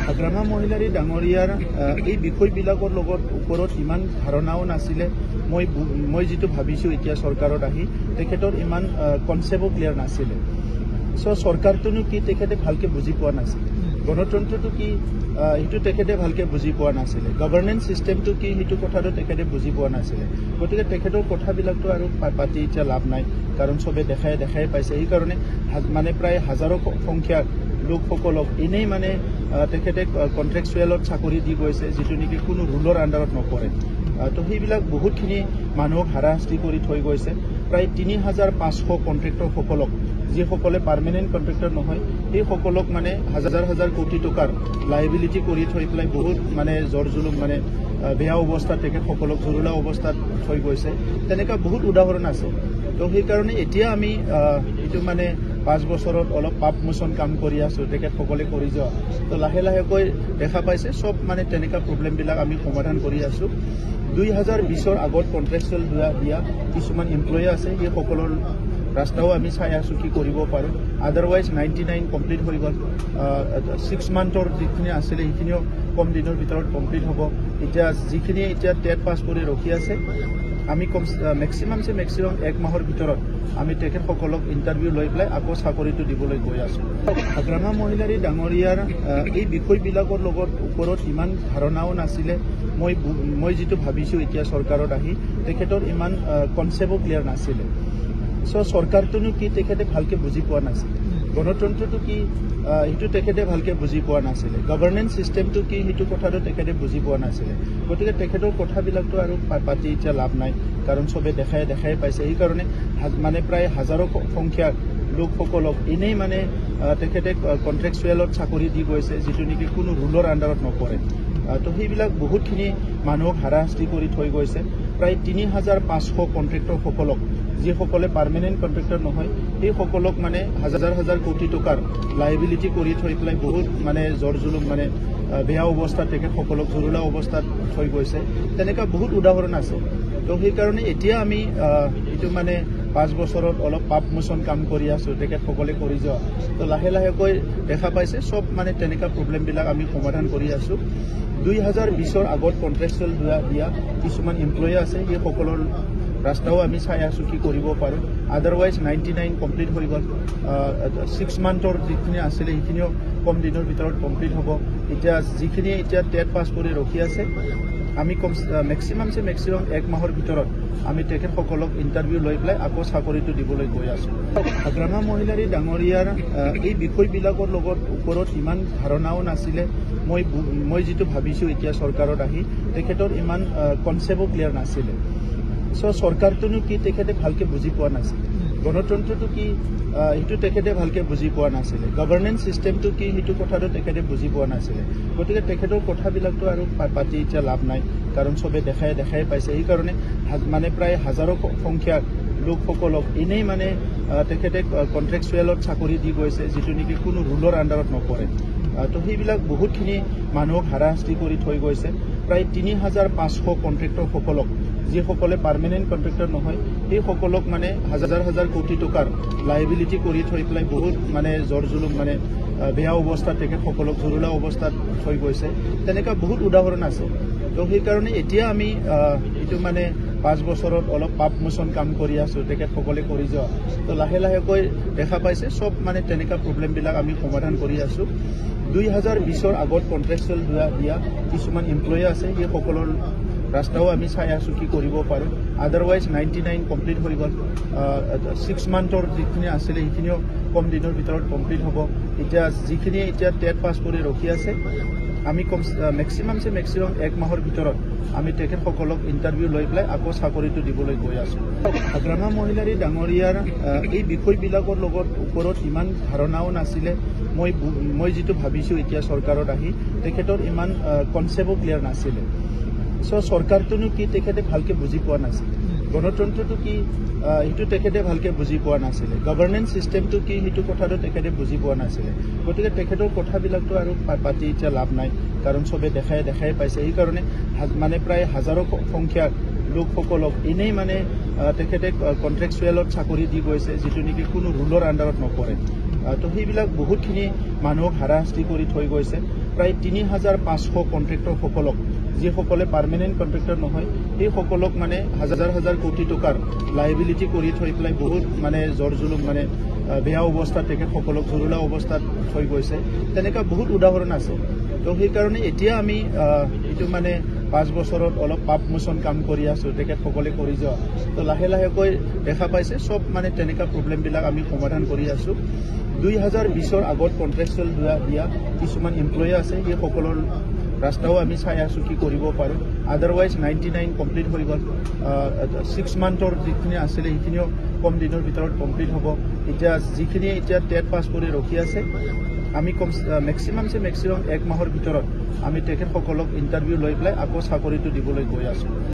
হাগ্ৰামা মহিলাৰী ডাঙৰীয়াৰ এই বিষয়বিলাকৰ ওপৰত ইমান ধাৰণাও নাছিলে। মই যেটো ভাবিছো এতিয়া চৰকাৰত আহি তেখেতৰ ইমান কনসেপ্টও ক্লিয়াৰ নাছিলে। সো চৰকাৰটোনো কি তেখেতে ভালকে বুজি পোৱা নাছিলে। গণতন্ত্ৰটো কি সেইটো তেখেতে ভালকে বুজি পোৱা নাছিলে। গভৰ্নেন্স সিস্টেমটো কি সেইটো কথাটো তেখেতে বুজি পোৱা নাছিলে। গতিকে তেখেতৰ কথাবিলাকতো আৰু পাতি এতিয়া লাভ নাই, কাৰণ সবে দেখাই পাইছে। এই কাৰণে মানে প্ৰায় হাজাৰো সংখ্যাৰ লোকসকলক এনেই মানে তেখেতে কন্ট্ৰেকচুৱেলত চাকৰি দি গৈছে, যেটো নেকি কোনো ৰুলৰ আণ্ডাৰত নপৰে। তো সেইবিলাক বহুতখিনি মানুহক হাৰাশাস্তি কৰি থৈ গৈছে। প্ৰায় ৩৫০০ কন্ট্ৰেক্টৰসকলক, যিসকলে পাৰ্মানেণ্ট কন্ট্ৰেক্টৰ নহয়, সেইসকলক মানে হাজাৰ কোটি টকাৰ লাইবিলিটি কৰি থৈ পেলাই বহুত মানে জৰ জুলুম মানে বেয়া অৱস্থাত তেখেতসকলক জৰুলা অৱস্থাত থৈ গৈছে। তেনেকুৱা বহুত উদাহৰণ আছে। তো সেইকাৰণে এতিয়া আমি এইটো মানে 5 বছৰত অলপ পাপ মোচন কাম কৰি আছো, তেখেতসকলে কৰি যোৱা। তো লাহেকৈ দেখা পাইছে সব মানে তেনেকুৱা প্ৰব্লেমবিলাক আমি সমাধান কৰি আছো। 2020ৰ আগত কন্ট্ৰেকচুৱেল দিয়া কিছুমান এমপ্লয়ী আছে, সেইসকলৰ ৰাস্তাও আমি চাই আছো কি কৰিব পাৰো। আদাৰৱাইজ 99 কমপ্লিট হৈ গ'ল। 6 মান্থৰ যিখিনি আছিলে সেইখিনিও কম দিনৰ ভিতৰত কমপ্লিট হ'ব। এতিয়া যিখিনি এতিয়া টেট পাছ কৰি ৰখি আছে, আমি মেক্সিমাম 1 মাহৰ ভিতৰত আমি তেখেতসকলক ইণ্টাৰভিউ লৈ পেলাই আকৌ চাকৰিটো দিবলৈ গৈ আছো। হাগ্ৰামা মহিলাৰী ডাঙৰীয়াৰ এই বিষয়বিলাকৰ ওপৰত ইমান ধাৰণাও নাছিলে। মই যেটো ভাবিছো এতিয়া চৰকাৰত আহি তেখেতৰ ইমান কনসেপ্টও ক্লিয়াৰ নাছিলে। সো চৰকাৰটোনো কি তেখেতে ভালকে বুজি পোৱা নাছিলে। গণতন্ত্ৰটো কি সেইটো তেখেতে ভালকে বুজি পোৱা নাছিলে। গভৰ্নেন্স সিস্টেমটো কি সেইটো কথাটো তেখেতে বুজি পোৱা নাছিলে। গতিকে তেখেতৰ কথাবিলাকতো আৰু পাতি এতিয়া লাভ নাই, কাৰণ সবে দেখাই পাইছে। এই কাৰণে মানে প্ৰায় হাজাৰো সংখ্যাৰ লোকসকলক এনেই মানে তেখেতে কন্ট্ৰেকচুৱেলত চাকৰি দি গৈছে, যেটো নেকি কোনো ৰুলৰ আণ্ডাৰত নপৰে। তো সেইবিলাক বহুতখিনি মানুহক হাৰাশাস্তি কৰি থৈ গৈছে। প্ৰায় ৩৫০০ কন্ট্ৰেক্টৰসকলক, যিসকলে পাৰ্মানেণ্ট কন্ট্ৰেক্টৰ নহয়, সেইসকলক মানে হাজাৰ কোটি টকাৰ লাইবিলিটি কৰি থৈ পেলাই বহুত মানে জৰ জুলুম মানে বেয়া অৱস্থাত তেখেতসকলক জৰুলা অৱস্থাত থৈ গৈছে। তেনেকুৱা বহুত উদাহৰণ আছে। তো সেইকাৰণে এতিয়া আমি এইটো মানে 5 বছৰত অলপ পাপ মোচন কাম কৰি আছো, তেখেতসকলে কৰি যোৱা। তো লাহেকৈ দেখা পাইছে সব মানে তেনেকুৱা প্ৰব্লেমবিলাক আমি সমাধান কৰি আছো। 2020ৰ আগত কন্ট্ৰেকচুৱেল দিয়া কিছুমান এমপ্লয়ী আছে, সেইসকলৰ ৰাস্তাও আমি চাই আছো কি কৰিব পাৰো। আদাৰৱাইজ 99 কমপ্লিট হৈ গ'ল। 6 মান্থৰ যিখিনি আছিলে সেইখিনিও কম দিনৰ ভিতৰত কমপ্লিট হ'ব। এতিয়া যিখিনি এতিয়া টেট পাছ কৰি ৰখি আছে, আমি মেক্সিমাম 1 মাহৰ ভিতৰত আমি তেখেতসকলক ইণ্টাৰভিউ লৈ পেলাই আকৌ চাকৰিটো দিবলৈ গৈ আছো। হাগ্ৰামা মহিলাৰী ডাঙৰীয়াৰ এই বিষয়বিলাকৰ ওপৰত ইমান ধাৰণাও নাছিলে। মই যেটো ভাবিছো এতিয়া চৰকাৰত আহি তেখেতৰ ইমান কনসেপ্টও ক্লিয়াৰ নাছিলে। সো চৰকাৰটোনো কি তেখেতে ভালকে বুজি পোৱা নাছিলে। গণতন্ত্ৰটো কি সেইটো তেখেতে ভালকে বুজি পোৱা নাছিলে। গভৰ্নেন্স সিস্টেমটো কি সেইটো কথাটো তেখেতে বুজি পোৱা নাছিলে। গতিকে তেখেতৰ কথাবিলাকতো আৰু পাতি এতিয়া লাভ নাই, কাৰণ সবে দেখাই পাইছে। এই কাৰণে মানে প্ৰায় হাজাৰো সংখ্যাৰ লোকসকলক এনেই মানে তেখেতে কন্ট্ৰেকচুৱেলত চাকৰি দি গৈছে, যেটো নেকি কোনো ৰুলৰ আণ্ডাৰত নপৰে। তো সেইবিলাক বহুতখিনি মানুহক হাৰাশাস্তি কৰি থৈ গৈছে। প্ৰায় ৩৫০০ কন্ট্ৰেক্টৰসকলক, যিসকলে পাৰ্মানেণ্ট কন্ট্ৰেক্টৰ নহয়, সেইসকলক মানে হাজাৰ কোটি টকাৰ লাইবিলিটি কৰি থৈ পেলাই বহুত মানে জৰ জুলুম মানে বেয়া অৱস্থাত তেখেতসকলক জৰুলা অৱস্থাত থৈ গৈছে। তেনেকুৱা বহুত উদাহৰণ আছে। তো সেইকাৰণে এতিয়া আমি এইটো মানে 5 বছৰত অলপ পাপ মোচন কাম কৰি আছো, তেখেতসকলে কৰি যোৱা। তো লাহেকৈ দেখা পাইছে সব মানে তেনেকুৱা প্ৰব্লেমবিলাক আমি সমাধান কৰি আছো। 2020ৰ আগত কন্ট্ৰেকচুৱেল দিয়া কিছুমান এমপ্লয়ী আছে, সেইসকলৰ ৰাস্তাও আমি চাই আছো কি কৰিব পাৰো। আদাৰৱাইজ 99 কমপ্লিট হৈ গ'ল। 6 মান্থৰ যিখিনি আছিলে সেইখিনিও কম দিনৰ ভিতৰত কমপ্লিট হ'ব। এতিয়া যিখিনি এতিয়া টেট পাছ কৰি ৰখি আছে, আমি মেক্সিমাম 1 মাহৰ ভিতৰত আমি তেখেতসকলক ইণ্টাৰভিউ লৈ পেলাই আকৌ চাকৰিটো দিবলৈ গৈ আছো। হাগ্ৰামা মহিলাৰী ডাঙৰীয়াৰ এই বিষয়বিলাকৰ ওপৰত ইমান ধাৰণাও নাছিলে। মই যেটো ভাবিছো এতিয়া চৰকাৰত আহি তেখেতৰ ইমান কনসেপ্টও ক্লিয়াৰ নাছিলে। সো চৰকাৰটোনো কি তেখেতে ভালকে বুজি পোৱা নাছিলে। গণতন্ত্ৰটো কি সেইটো তেখেতে ভালকে বুজি পোৱা নাছিলে। গভৰ্নেন্স সিস্টেমটো কি সেইটো কথাটো তেখেতে বুজি পোৱা নাছিলে। গতিকে তেখেতৰ কথাবিলাকতো আৰু পাতি এতিয়া লাভ নাই, কাৰণ সবে দেখাই পাইছে। এই কাৰণে মানে প্ৰায় হাজাৰো সংখ্যাৰ লোকসকলক এনেই মানে তেখেতে কন্ট্ৰেকচুৱেলত চাকৰি দি গৈছে, যেটো নেকি কোনো ৰুলৰ আণ্ডাৰত নপৰে। তো সেইবিলাক বহুতখিনি মানুহক হাৰাশাস্তি কৰি থৈ গৈছে। প্ৰায় ৩৫০০ কন্ট্ৰেক্টৰসকলক যিসকলে পাৰ্মানেণ্ট কন্ট্ৰেক্টৰ নহয় সেইসকলক মানে হাজাৰ হাজাৰ কোটি টকাৰ লাইবিলিটি কৰি থৈ পেলাই বহুত মানে জৰ জুলুম মানে বেয়া অৱস্থাত তেখেতসকলক জৰুলা অৱস্থাত থৈ গৈছে তেনেকুৱা বহুত উদাহৰণ আছে তো সেইকাৰণে এতিয়া আমি এইটো মানে 5 বছৰত অলপ পাপ মোচন কাম কৰি আছো তেখেতসকলে কৰি যোৱা তো লাহে লাহেকৈ দেখা পাইছে সব মানে তেনেকুৱা প্ৰব্লেমবিলাক আমি সমাধান কৰি আছো 2020ৰ আগত কন্ট্ৰেকচুৱেল দিয়া কিছুমান এমপ্লয়ী আছে সেইসকলৰ ৰাস্তাও আমি চাই আছো কি কৰিব পাৰো আদাৰৱাইজ 99 কমপ্লিট হৈ গ'ল 6 মান্থৰ যিখিনি আছিলে সেইখিনিও কম দিনৰ ভিতৰত কমপ্লিট হ'ব এতিয়া যিখিনি এতিয়া টেট পাছ কৰি ৰখি আছে আমি মেক্সিমাম 1 মাহৰ ভিতৰত আমি তেখেতসকলক ইণ্টাৰভিউ লৈ পেলাই আকৌ চাকৰিটো দিবলৈ গৈ আছো